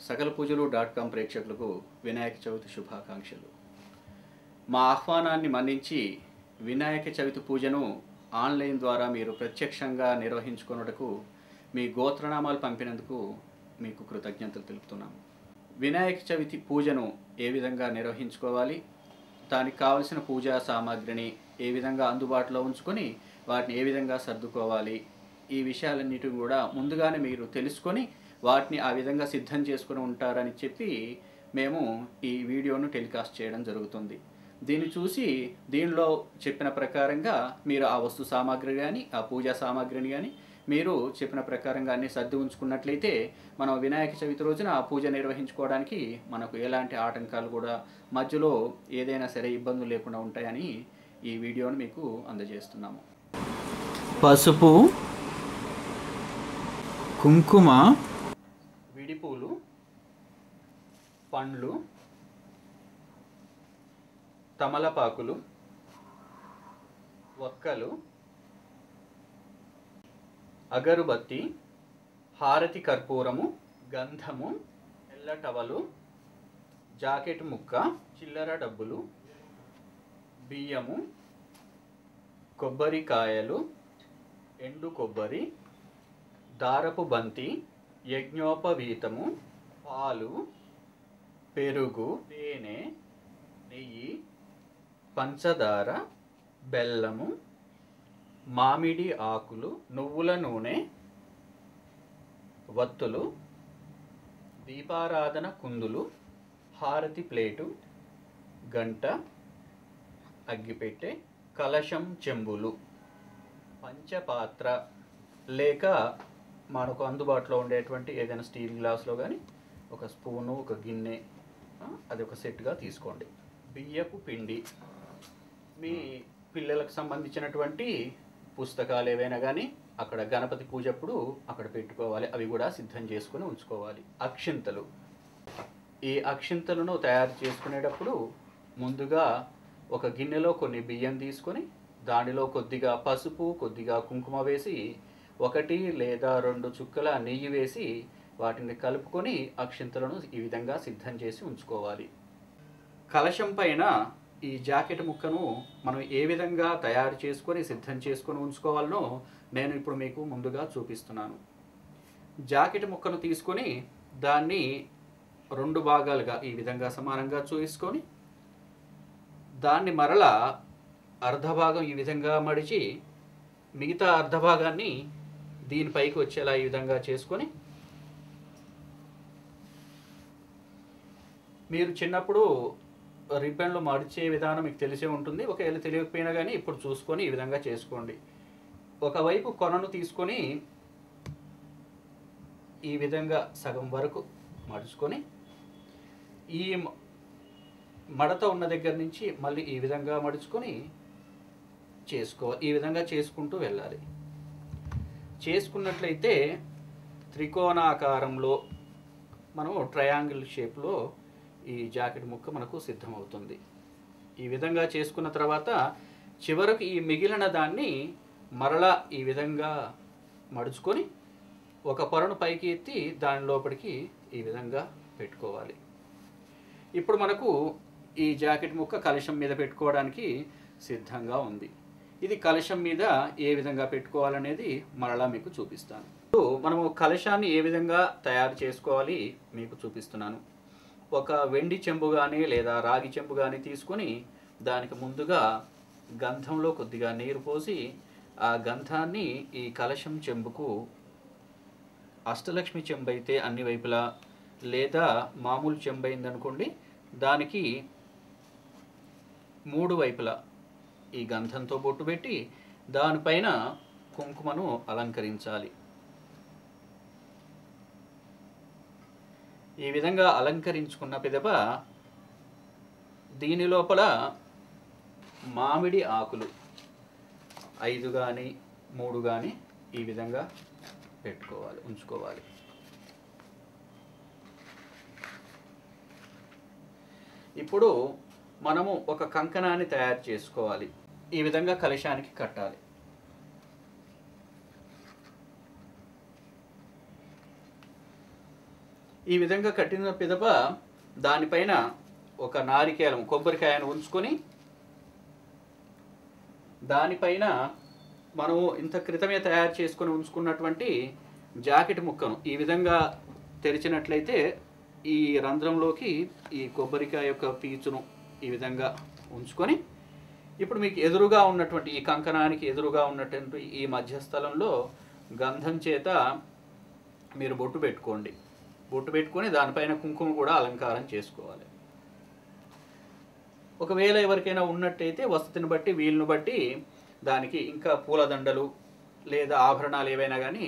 సకల పూజలు.com ప్రేక్షకులకు వినాయక చవితి శుభాకాంక్షలు. మా ఆహ్వానాన్ని మన్నించి వినాయక చవితి పూజను ఆన్లైన్ ద్వారా మీరు ప్రత్యక్షంగా నిర్వహించుకొనుటకు మీ గోత్రనామాలు పంపినందుకు మీకు కృతజ్ఞతలు తెలుపుతున్నాము. వినాయక చవితి పూజను ఏ విధంగా నిర్వహించుకోవాలి, దానికి కావలసిన పూజా సామాగ్రిని ఏ విధంగా అందుబాటులో ఉంచుకొని వాటిని ఏ విధంగా సర్దుకోవాలి, ఈ విషయాలన్నిటిని కూడా ముందుగానే మీరు తెలుసుకొని వాటిని ఆ విధంగా సిద్ధం చేసుకుని ఉంటారని చెప్పి మేము ఈ వీడియోను టెలికాస్ట్ చేయడం జరుగుతుంది. దీన్ని చూసి దీనిలో చెప్పిన ప్రకారంగా మీరు ఆ వస్తు సామాగ్రి కానీ ఆ పూజా సామాగ్రిని కానీ మీరు చెప్పిన ప్రకారంగా అన్ని సర్ది ఉంచుకున్నట్లయితే మనం వినాయక చవితి రోజున ఆ పూజ నిర్వహించుకోవడానికి మనకు ఎలాంటి ఆటంకాలు కూడా మధ్యలో ఏదైనా సరే ఇబ్బందులు లేకుండా ఉంటాయని ఈ వీడియోను మీకు అందజేస్తున్నాము. పసుపు, కుంకుమ, విడిపూలు, పండ్లు, తమలపాకులు, వక్కలు, అగరుబత్తి, హారతి కర్పూరము, గంధము, తెల్ల టవలు, జాకెట్ ముక్క, చిల్లర డబ్బులు, బియ్యము, కొబ్బరికాయలు, ఎండు కొబ్బరి, దారపు బంతి, యజ్ఞోపవీతము, పాలు, పెరుగు, తేనె, నెయ్యి, పంచదార, బెల్లము, మామిడి ఆకులు, నువ్వుల నూనె, వత్తులు, దీపారాధన కుందులు, హారతి ప్లేటు, గంట, అగ్గిపెట్టె, కలశం చెంబులు, పంచపాత్ర లేక మనకు అందుబాటులో ఉండేటువంటి ఏదైనా స్టీల్ గ్లాస్లో కానీ ఒక స్పూను, ఒక గిన్నె, అది ఒక సెట్గా తీసుకోండి. బియ్యపు పిండి, మీ పిల్లలకు సంబంధించినటువంటి పుస్తకాలు ఏవైనా కానీ అక్కడ గణపతి పూజ అప్పుడు అక్కడ పెట్టుకోవాలి, అవి కూడా సిద్ధం చేసుకుని ఉంచుకోవాలి. అక్షింతలు, ఈ అక్షింతలను తయారు చేసుకునేటప్పుడు ముందుగా ఒక గిన్నెలో కొన్ని బియ్యం తీసుకొని దానిలో కొద్దిగా పసుపు, కొద్దిగా కుంకుమ వేసి 1 లేదా 2 చుక్కల నెయ్యి వేసి వాటిని కలుపుకొని అక్షింతలను ఈ విధంగా సిద్ధం చేసి ఉంచుకోవాలి. కలశం పైన ఈ జాకెట్ ముక్కను మనం ఏ విధంగా తయారు చేసుకొని సిద్ధం చేసుకొని ఉంచుకోవాలనో నేను ఇప్పుడు మీకు ముందుగా చూపిస్తున్నాను. జాకెట్ ముక్కను తీసుకొని దాన్ని 2 భాగాలుగా ఈ విధంగా సమానంగా చూసుకొని దాన్ని మరలా అర్ధభాగం ఈ విధంగా మడిచి మిగతా అర్ధభాగాన్ని దీనిపైకి వచ్చేలా ఈ విధంగా చేసుకొని, మీరు చిన్నప్పుడు రిబ్బన్లు మడిచే విధానం మీకు తెలిసే ఉంటుంది. ఒకవేళ తెలియకపోయినా కానీ ఇప్పుడు చూసుకొని ఈ విధంగా చేసుకోండి. ఒకవైపు కొనను తీసుకొని ఈ విధంగా సగం వరకు మడుచుకొని ఈ మడత ఉన్న దగ్గర నుంచి మళ్ళీ ఈ విధంగా మడుచుకొని ఈ విధంగా చేసుకుంటూ వెళ్ళాలి. చేసుకున్నట్లయితే త్రికోణాకారంలో మనం ట్రయాంగిల్ షేప్లో ఈ జాకెట్ ముక్క మనకు సిద్ధమవుతుంది. ఈ విధంగా చేసుకున్న తర్వాత చివరకు ఈ మిగిలిన దాన్ని మరలా ఈ విధంగా మడుచుకొని ఒక పొరను పైకి ఎత్తి దాని లోపలికి ఈ విధంగా పెట్టుకోవాలి. ఇప్పుడు మనకు ఈ జాకెట్ ముక్క కలశం మీద పెట్టుకోవడానికి సిద్ధంగా ఉంది. ఇది కలశం మీద ఏ విధంగా పెట్టుకోవాలనేది మరలా మీకు చూపిస్తాను. ఇప్పుడు మనము కలశాన్ని ఏ విధంగా తయారు చేసుకోవాలి మీకు చూపిస్తున్నాను. ఒక వెండి చెంబు కానీ లేదా రాగి చెంబు కానీ తీసుకొని దానికి ముందుగా గంధంలో కొద్దిగా నీరు పోసి ఆ గంధాన్ని ఈ కలశం చెంబుకు, అష్టలక్ష్మి చెంబు అయితే అన్ని వైపులా, లేదా మామూలు చెంబు అయిందనుకోండి దానికి 3 వైపులా ఈ గంధంతో బొట్టు పెట్టి దానిపైన కుంకుమను అలంకరించాలి. ఈ విధంగా అలంకరించుకున్న పిదప దీని లోపల మామిడి ఆకులు 5 కానీ 3 కానీ ఈ విధంగా ఉంచుకోవాలి. ఇప్పుడు మనము ఒక కంకణాన్ని తయారు చేసుకోవాలి. ఈ విధంగా కలశానికి కట్టాలి. ఈ విధంగా కట్టిన పిదప దానిపైన ఒక నారికేలం కొబ్బరికాయను ఉంచుకొని దానిపైన మనము ఇంత క్రితమే తయారు చేసుకొని ఉంచుకున్నటువంటి జాకెట్ ముక్కను ఈ విధంగా తెరిచినట్లయితే ఈ రంధ్రంలోకి ఈ కొబ్బరికాయ యొక్క పీచును ఈ విధంగా ఉంచుకొని ఇప్పుడు మీకు ఎదురుగా ఉన్నటువంటి ఈ కంకణానికి ఎదురుగా ఉన్నటువంటి ఈ మధ్యస్థలంలో గంధం చేత మీరు బొట్టు పెట్టుకోండి. బొట్టు పెట్టుకొని దానిపైన కుంకుమ కూడా అలంకారం చేసుకోవాలి. ఒకవేళ ఎవరికైనా ఉన్నట్టయితే వసతిని బట్టి వీలును బట్టి దానికి ఇంకా పూలదండలు లేదా ఆభరణాలు ఏవైనా కానీ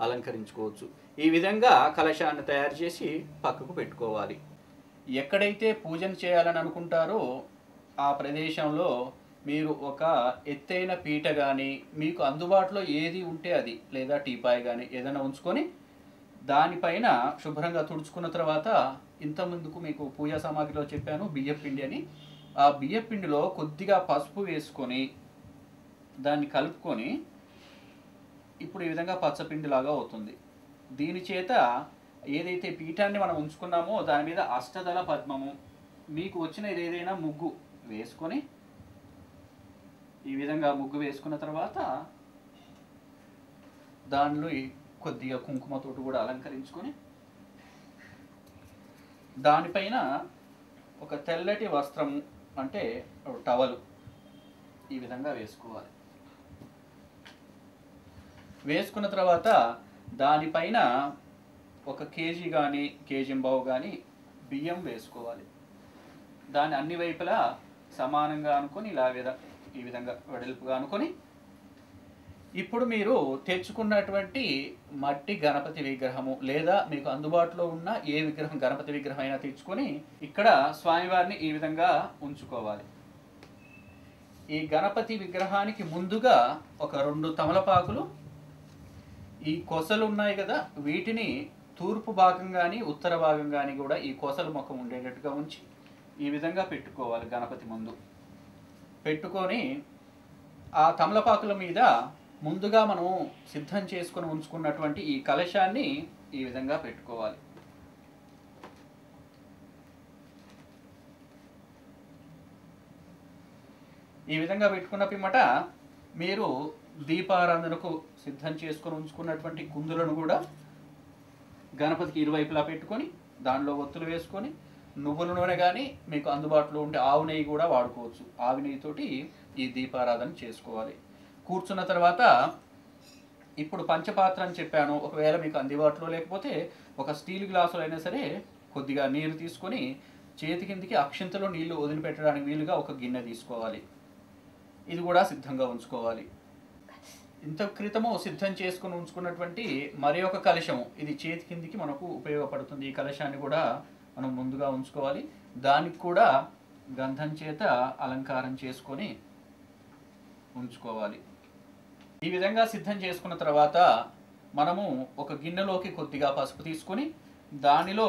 అలంకరించుకోవచ్చు. ఈ విధంగా కలశాన్ని తయారు చేసి పక్కకు పెట్టుకోవాలి. ఎక్కడైతే పూజను చేయాలని అనుకుంటారో ఆ ప్రదేశంలో మీరు ఒక ఎత్తైన పీట కానీ మీకు అందుబాటులో ఏది ఉంటే అది లేదా టీపాయ్ కానీ ఏదైనా ఉంచుకొని దానిపైన శుభ్రంగా తుడుచుకున్న తర్వాత ఇంతకుముందుకు మీకు పూజా సామాగ్రిలో చెప్పాను బియ్యపిండి అని. ఆ బియ్యపిండిలో కొద్దిగా పసుపు వేసుకొని దాన్ని కలుపుకొని ఇప్పుడు ఈ విధంగా పచ్చపిండిలాగా అవుతుంది. దీని చేత ఏదైతే పీఠాన్ని మనం ఉంచుకున్నామో దాని మీద అష్టదళ పద్మము మీకు వచ్చిన ఏదైనా ముగ్గు వేసుకొని ఈ విధంగా ముగ్గు వేసుకున్న తర్వాత దానిలో కొద్దిగా కుంకుమతోటి కూడా అలంకరించుకొని దానిపైన ఒక తెల్లటి వస్త్రం అంటే టవలు ఈ విధంగా వేసుకోవాలి. వేసుకున్న తర్వాత దానిపైన ఒక కేజీ కానీ కేజీంబావు కానీ బియ్యం వేసుకోవాలి. దాన్ని అన్ని వైపులా సమానంగా అనుకొని ఇలా ఈ విధంగా వెడల్పుగా అనుకొని ఇప్పుడు మీరు తెచ్చుకున్నటువంటి మట్టి గణపతి విగ్రహము లేదా మీకు అందుబాటులో ఉన్న ఏ విగ్రహం గణపతి విగ్రహం అయినా తెచ్చుకొని ఇక్కడ స్వామివారిని ఈ విధంగా ఉంచుకోవాలి. ఈ గణపతి విగ్రహానికి ముందుగా ఒక 2 తమలపాకులు ఈ కొసలు ఉన్నాయి కదా వీటిని తూర్పు భాగం కానీ ఉత్తర భాగం కానీ కూడా ఈ కొసలు ముఖం ఉండేటట్టుగా ఉంచి ఈ విధంగా పెట్టుకోవాలి. గణపతి ముందు పెట్టుకొని ఆ తమలపాకుల మీద ముందుగా మనం సిద్ధం చేసుకొని ఉంచుకున్నటువంటి ఈ కలశాన్ని ఈ విధంగా పెట్టుకోవాలి. ఈ విధంగా పెట్టుకున్న పిమ్మట మీరు దీపారాధనకు సిద్ధం చేసుకొని ఉంచుకున్నటువంటి కుందులను కూడా గణపతికి ఇరువైపులా పెట్టుకొని దానిలో ఒత్తులు వేసుకొని నువ్వుల నూనె కానీ మీకు అందుబాటులో ఉంటే ఆవు నెయ్యి కూడా వాడుకోవచ్చు. ఆవు నెయ్యితోటి ఈ దీపారాధన చేసుకోవాలి. కూర్చున్న తర్వాత ఇప్పుడు పంచపాత్ర అని చెప్పాను. ఒకవేళ మీకు అందుబాటులో లేకపోతే ఒక స్టీల్ గ్లాసులో అయినా సరే కొద్దిగా నీరు తీసుకొని చేతి కిందికి అక్షింతలో నీళ్లు వదిలిపెట్టడానికి వీలుగా ఒక గిన్నె తీసుకోవాలి. ఇది కూడా సిద్ధంగా ఉంచుకోవాలి. ఇంత క్రితము సిద్ధం చేసుకుని ఉంచుకున్నటువంటి మరి ఒక కలశము ఇది చేతి కిందికి మనకు ఉపయోగపడుతుంది. ఈ కలశాన్ని కూడా మనం ముందుగా ఉంచుకోవాలి. దానికి కూడా గంధం చేత అలంకారం చేసుకొని ఉంచుకోవాలి. ఈ విధంగా సిద్ధం చేసుకున్న తర్వాత మనము ఒక గిన్నెలోకి కొద్దిగా పసుపు తీసుకొని దానిలో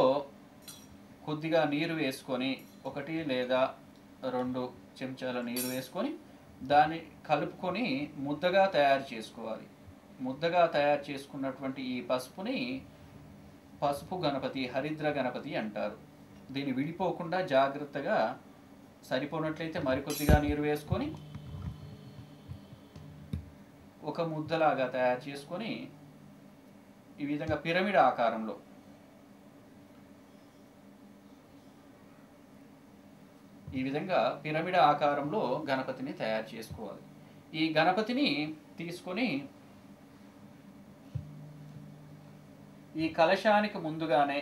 కొద్దిగా నీరు వేసుకొని 1 లేదా 2 చెంచాల నీరు వేసుకొని దాన్ని కలుపుకొని ముద్దగా తయారు చేసుకోవాలి. ముద్దగా తయారు చేసుకున్నటువంటి ఈ పసుపుని పసుపు గణపతి హరిద్ర గణపతి అంటారు. దీన్ని విడిపోకుండా జాగ్రత్తగా సరిపోనట్లయితే మరికొద్దిగా నీరు వేసుకొని ఒక ముద్దలాగా తయారు చేసుకొని ఈ విధంగా పిరమిడ్ ఆకారంలో గణపతిని తయారు చేసుకోవాలి. ఈ గణపతిని తీసుకొని ఈ కలశానికి ముందుగానే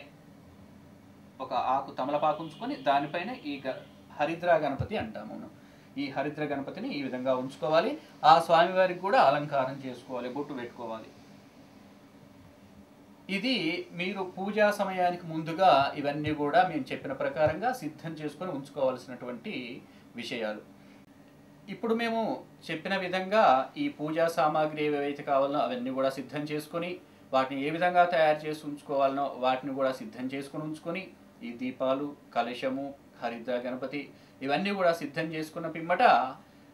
ఒక ఆకు తమలపాకు ఉంచుకొని దానిపైన ఈ హరిద్ర గణపతి అంటాము. ఈ హరిద్ర గణపతిని ఈ విధంగా ఉంచుకోవాలి. ఆ స్వామివారికి కూడా అలంకారం చేసుకోవాలి, బొట్టు పెట్టుకోవాలి. ఇది మీరు పూజా సమయానికి ముందుగా ఇవన్నీ కూడా మేము చెప్పిన ప్రకారంగా సిద్ధం చేసుకొని ఉంచుకోవాల్సినటువంటి విషయాలు. ఇప్పుడు మేము చెప్పిన విధంగా ఈ పూజా సామాగ్రి ఏవైతే కావాలనో అవన్నీ కూడా సిద్ధం చేసుకొని వాటిని ఏ విధంగా తయారు చేసి ఉంచుకోవాలనో వాటిని కూడా సిద్ధం చేసుకొని ఉంచుకొని ఈ దీపాలు, కలశము, హరిద్ర గణపతి ఇవన్నీ కూడా సిద్ధం చేసుకున్న పిమ్మట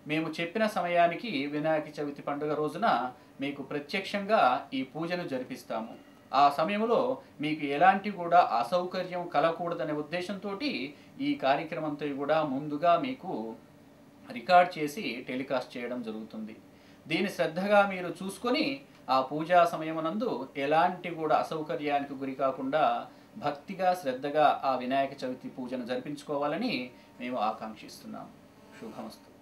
మేము చెప్పిన సమయానికి వినాయక చవితి పండుగ రోజున మీకు ప్రత్యక్షంగా ఈ పూజను జరిపిస్తాము. ఆ సమయంలో మీకు ఎలాంటి కూడా అసౌకర్యం కలగకూడదనే ఉద్దేశంతో ఈ కార్యక్రమంతో కూడా ముందుగా మీకు రికార్డ్ చేసి టెలికాస్ట్ చేయడం జరుగుతుంది. దీని శ్రద్ధగా మీరు చూసుకొని ఆ పూజా సమయమునందు ఎలాంటి కూడా అసౌకర్యానికి గురి కాకుండా భక్తిగా శ్రద్ధగా ఆ వినాయక చవితి పూజను జరిపించుకోవాలని మేము ఆకాంక్షిస్తున్నాం. శుభమస్తు.